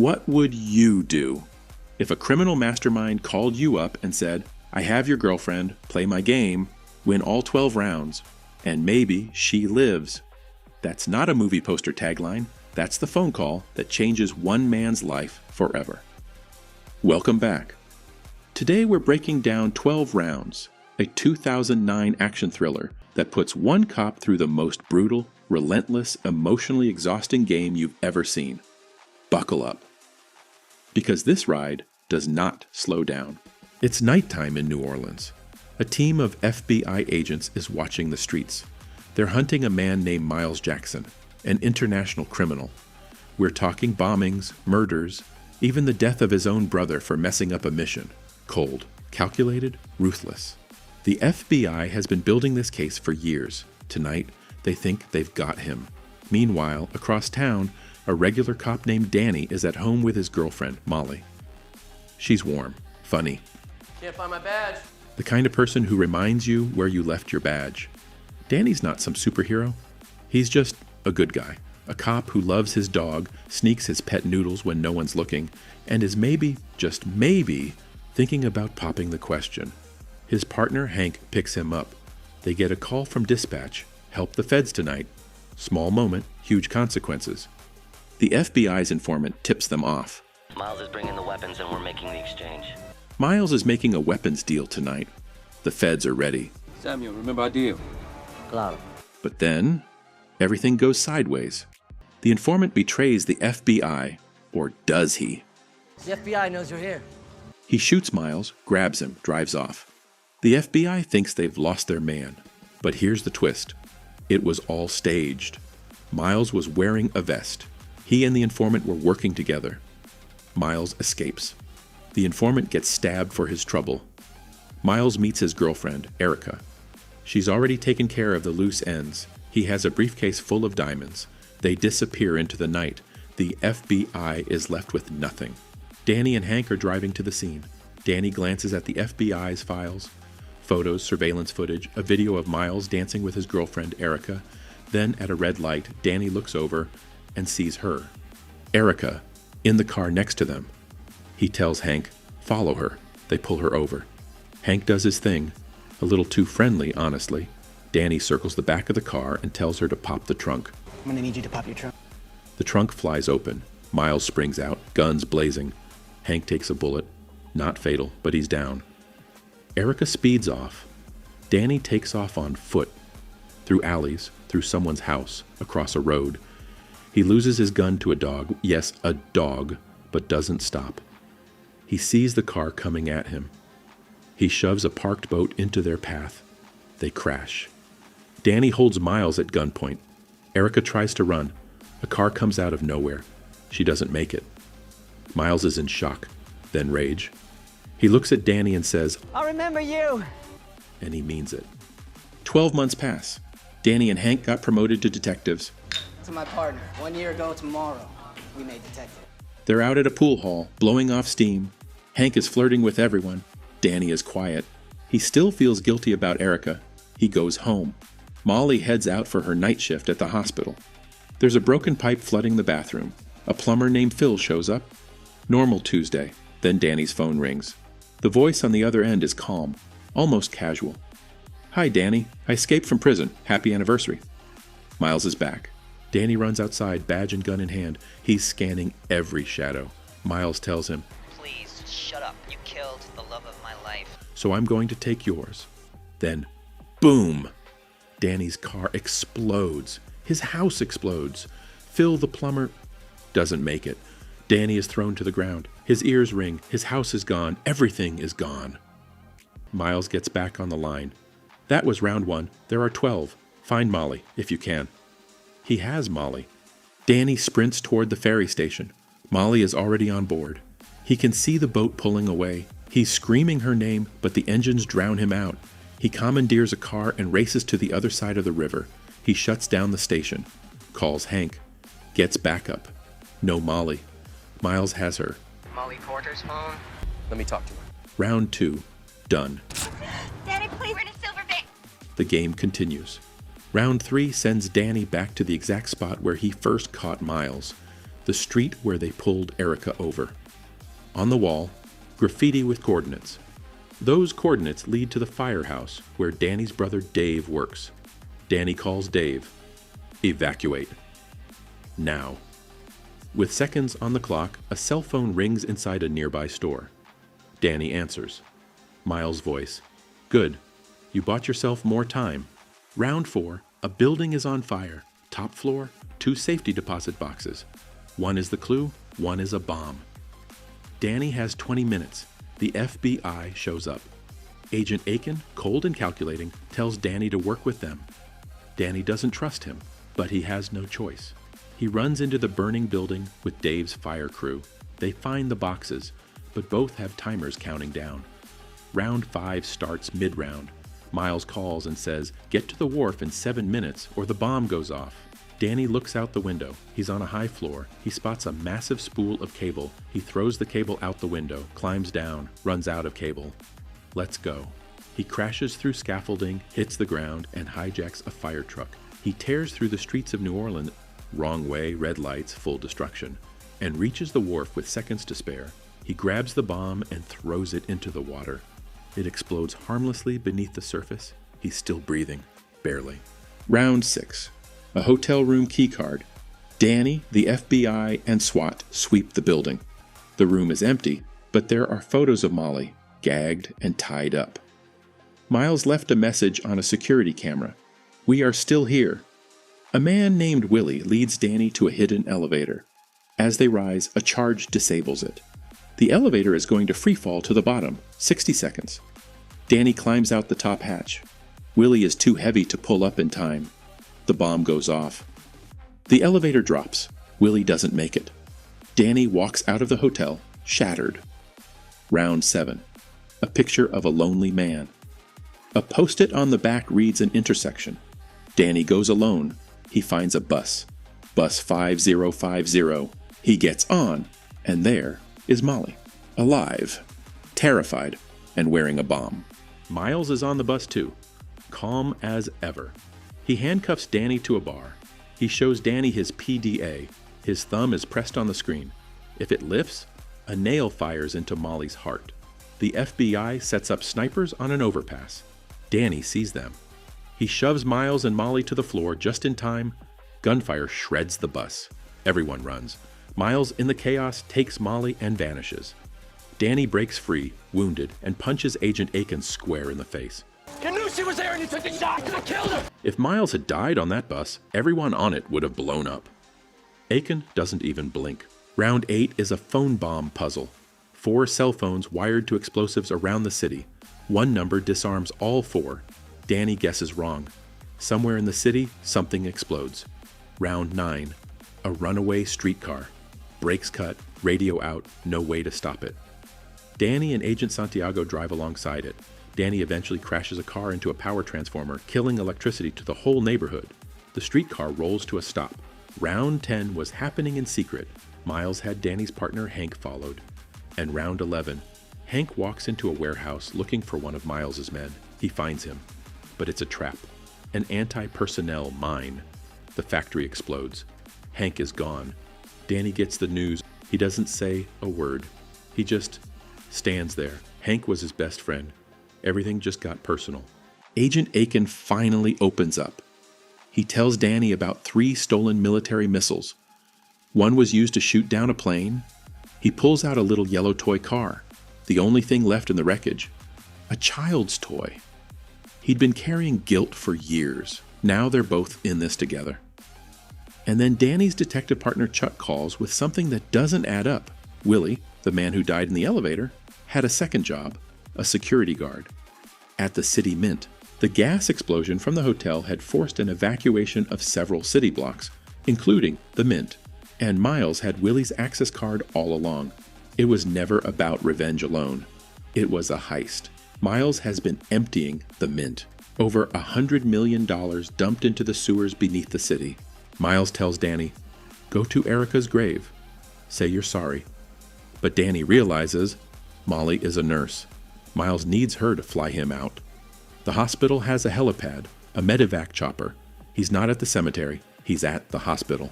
What would you do if a criminal mastermind called you up and said, I have your girlfriend, play my game, win all 12 rounds, and maybe she lives? That's not a movie poster tagline. That's the phone call that changes one man's life forever. Welcome back. Today we're breaking down 12 Rounds, a 2009 action thriller that puts one cop through the most brutal, relentless, emotionally exhausting game you've ever seen. Buckle up. Because this ride does not slow down. It's nighttime in New Orleans. A team of FBI agents is watching the streets. They're hunting a man named Miles Jackson, an international criminal. We're talking bombings, murders, even the death of his own brother for messing up a mission. Cold, calculated, ruthless. The FBI has been building this case for years. Tonight, they think they've got him. Meanwhile, across town, a regular cop named Danny is at home with his girlfriend, Molly. She's warm, funny. Can't find my badge. The kind of person who reminds you where you left your badge. Danny's not some superhero. He's just a good guy. A cop who loves his dog, sneaks his pet noodles when no one's looking, and is maybe, just maybe, thinking about popping the question. His partner, Hank, picks him up. They get a call from dispatch. Help the feds tonight. Small moment, huge consequences. The FBI's informant tips them off. Miles is bringing the weapons and we're making the exchange. Miles is making a weapons deal tonight. The feds are ready. Samuel, remember our deal? Claro. But then, everything goes sideways. The informant betrays the FBI, or does he? The FBI knows you're here. He shoots Miles, grabs him, drives off. The FBI thinks they've lost their man. But here's the twist. It was all staged. Miles was wearing a vest. He and the informant were working together. Miles escapes. The informant gets stabbed for his trouble. Miles meets his girlfriend, Erica. She's already taken care of the loose ends. He has a briefcase full of diamonds. They disappear into the night. The FBI is left with nothing. Danny and Hank are driving to the scene. Danny glances at the FBI's files. Photos, surveillance footage, a video of Miles dancing with his girlfriend, Erica. Then, at a red light, Danny looks over and sees her. Erica, in the car next to them. He tells Hank, follow her. They pull her over. Hank does his thing. A little too friendly, honestly. Danny circles the back of the car and tells her to pop the trunk. I'm gonna need you to pop your trunk. The trunk flies open. Miles springs out, guns blazing. Hank takes a bullet. Not fatal, but he's down. Erica speeds off. Danny takes off on foot. Through alleys, through someone's house, across a road. He loses his gun to a dog. Yes, a dog, but doesn't stop. He sees the car coming at him. He shoves a parked boat into their path. They crash. Danny holds Miles at gunpoint. Erica tries to run. A car comes out of nowhere. She doesn't make it. Miles is in shock, then rage. He looks at Danny and says, I'll remember you. And he means it. 12 months pass. Danny and Hank got promoted to detectives. To my partner. 1 year ago tomorrow, we made detective. They're out at a pool hall, blowing off steam. Hank is flirting with everyone. Danny is quiet. He still feels guilty about Erica. He goes home. Molly heads out for her night shift at the hospital. There's a broken pipe flooding the bathroom. A plumber named Phil shows up. Normal Tuesday. Then Danny's phone rings. The voice on the other end is calm, almost casual. Hi, Danny. I escaped from prison. Happy anniversary. Miles is back. Danny runs outside, badge and gun in hand. He's scanning every shadow. Miles tells him, Please, shut up. You killed the love of my life. So I'm going to take yours. Then, boom! Danny's car explodes. His house explodes. Phil the plumber doesn't make it. Danny is thrown to the ground. His ears ring. His house is gone. Everything is gone. Miles gets back on the line. That was round 1. There are 12. Find Molly, if you can. He has Molly. Danny sprints toward the ferry station. Molly is already on board. He can see the boat pulling away. He's screaming her name, but the engines drown him out. He commandeers a car and races to the other side of the river. He shuts down the station. Calls Hank. Gets backup. No Molly. Miles has her. Molly Porter's phone? Let me talk to her. Round 2. Done. Daddy, please, we're in a silver bay. The game continues. Round 3 sends Danny back to the exact spot where he first caught Miles. the street where they pulled Erica over. On the wall, graffiti with coordinates. Those coordinates lead to the firehouse where Danny's brother Dave works. Danny calls Dave. Evacuate. Now. With seconds on the clock, a cell phone rings inside a nearby store. Danny answers. Miles' voice. Good. You bought yourself more time. Round 4, a building is on fire. Top floor, 2 safety deposit boxes. One is the clue, one is a bomb. Danny has 20 minutes. The FBI shows up. Agent Aidan, cold and calculating, tells Danny to work with them. Danny doesn't trust him, but he has no choice. He runs into the burning building with Dave's fire crew. They find the boxes, but both have timers counting down. Round 5 starts mid-round. Miles calls and says, "Get to the wharf in 7 minutes or the bomb goes off." Danny looks out the window. He's on a high floor. He spots a massive spool of cable. He throws the cable out the window, climbs down, runs out of cable. Let's go. He crashes through scaffolding, hits the ground, and hijacks a fire truck. He tears through the streets of New Orleans, wrong way, red lights, full destruction, and reaches the wharf with seconds to spare. He grabs the bomb and throws it into the water. It explodes harmlessly beneath the surface. He's still breathing, barely. Round 6. A hotel room keycard. Danny, the FBI, and SWAT sweep the building. The room is empty, but there are photos of Molly, gagged and tied up. Miles left a message on a security camera. "We are still here." A man named Willie leads Danny to a hidden elevator. As they rise, a charge disables it. The elevator is going to freefall to the bottom, 60 seconds. Danny climbs out the top hatch. Willie is too heavy to pull up in time. The bomb goes off. The elevator drops. Willie doesn't make it. Danny walks out of the hotel, shattered. Round 7. A picture of a lonely man. A post-it on the back reads an intersection. Danny goes alone. He finds a bus. Bus 5050. He gets on, and there is Molly, alive, terrified, and wearing a bomb. Miles is on the bus too, calm as ever. He handcuffs Danny to a bar. He shows Danny his PDA. His thumb is pressed on the screen. If it lifts, a nail fires into Molly's heart. The FBI sets up snipers on an overpass. Danny sees them. He shoves Miles and Molly to the floor just in time. Gunfire shreds the bus. Everyone runs. Miles, in the chaos, takes Molly and vanishes. Danny breaks free, wounded, and punches Agent Aidan square in the face. You knew she was there and you took the shot and I killed her! If Miles had died on that bus, everyone on it would have blown up. Aidan doesn't even blink. Round 8 is a phone bomb puzzle. 4 cell phones wired to explosives around the city. One number disarms all 4. Danny guesses wrong. Somewhere in the city, something explodes. Round 9. A runaway streetcar. Brakes cut, radio out, no way to stop it. Danny and Agent Santiago drive alongside it. Danny eventually crashes a car into a power transformer, killing electricity to the whole neighborhood. The streetcar rolls to a stop. Round 10 was happening in secret. Miles had Danny's partner Hank followed. And round 11. Hank walks into a warehouse looking for one of Miles's men. He finds him. But it's a trap. An anti-personnel mine. The factory explodes. Hank is gone. Danny gets the news. He doesn't say a word. He just stands there. Hank was his best friend. Everything just got personal. Agent Aidan finally opens up. He tells Danny about 3 stolen military missiles. One was used to shoot down a plane. He pulls out a little yellow toy car, the only thing left in the wreckage. A child's toy. He'd been carrying guilt for years. Now they're both in this together. And then Danny's detective partner Chuck calls with something that doesn't add up. Willie, the man who died in the elevator, had a second job, a security guard. At the city mint, the gas explosion from the hotel had forced an evacuation of several city blocks, including the mint. And Miles had Willie's access card all along. It was never about revenge alone. It was a heist. Miles has been emptying the mint. Over $100 million dumped into the sewers beneath the city. Miles tells Danny, "Go to Erica's grave. Say you're sorry." But Danny realizes Molly is a nurse. Miles needs her to fly him out. The hospital has a helipad, a medevac chopper. He's not at the cemetery. He's at the hospital.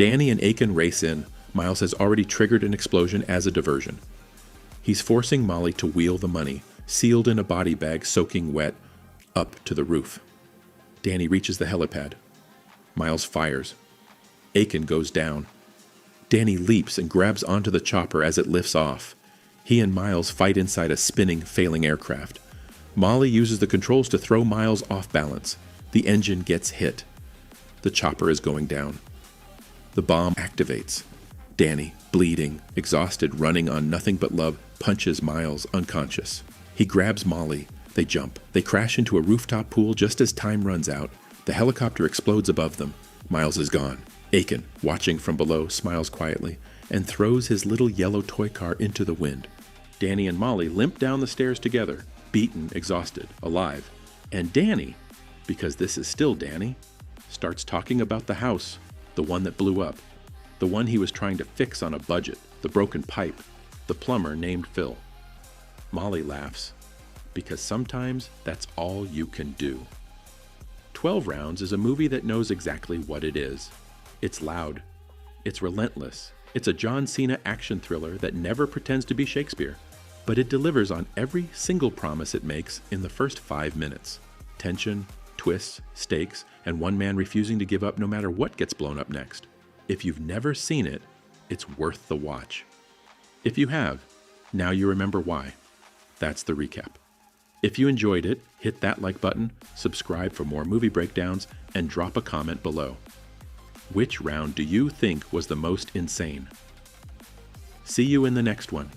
Danny and Aidan race in. Miles has already triggered an explosion as a diversion. He's forcing Molly to wheel the money, sealed in a body bag soaking wet, up to the roof. Danny reaches the helipad. Miles fires. Aidan goes down. Danny leaps and grabs onto the chopper as it lifts off. He and Miles fight inside a spinning, failing aircraft. Molly uses the controls to throw Miles off balance. The engine gets hit. The chopper is going down. The bomb activates. Danny, bleeding, exhausted, running on nothing but love, punches Miles unconscious. He grabs Molly. They jump. They crash into a rooftop pool just as time runs out. The helicopter explodes above them. Miles is gone. Aidan, watching from below, smiles quietly and throws his little yellow toy car into the wind. Danny and Molly limp down the stairs together, beaten, exhausted, alive. And Danny, because this is still Danny, starts talking about the house, the one that blew up, the one he was trying to fix on a budget, the broken pipe, the plumber named Phil. Molly laughs, because sometimes that's all you can do. 12 Rounds is a movie that knows exactly what it is. It's loud. It's relentless. It's a John Cena action thriller that never pretends to be Shakespeare, but it delivers on every single promise it makes in the first 5 minutes. Tension, twists, stakes, and one man refusing to give up no matter what gets blown up next. If you've never seen it, it's worth the watch. If you have, now you remember why. That's the recap. If you enjoyed it, hit that like button, subscribe for more movie breakdowns, and drop a comment below. Which round do you think was the most insane? See you in the next one.